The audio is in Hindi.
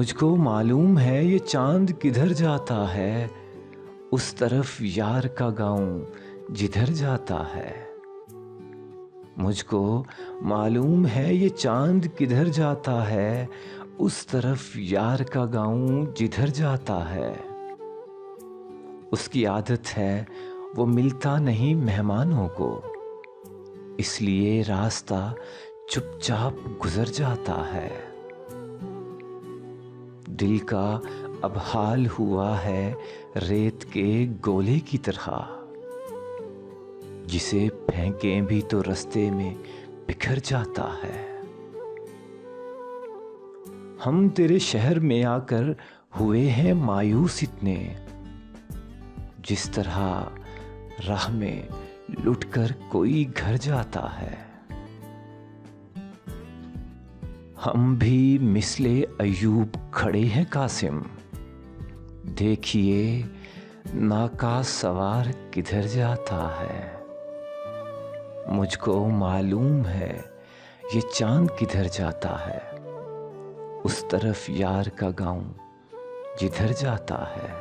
मुझको मालूम है ये चांद किधर जाता है, उस तरफ यार का गाऊं जिधर जाता है। मुझको मालूम है ये चांद किधर जाता है, उस तरफ यार का गाऊं जिधर जाता है। उसकी आदत है वो मिलता नहीं मेहमानों को, इसलिए रास्ता चुपचाप गुजर जाता है। दिल का अब हाल हुआ है रेत के गोले की तरह, जिसे फेंकें भी तो रास्ते में बिखर जाता है। हम तेरे शहर में आकर हुए हैं मायूस इतने, जिस तरह राह में लुटकर कोई घर जाता है। हम भी मिसले अयूब खड़े हैं कासिम, देखिए नाका सवार किधर जाता है। मुझको मालूम है ये चांद किधर जाता है, उस तरफ यार का गाऊं जिधर जाता है।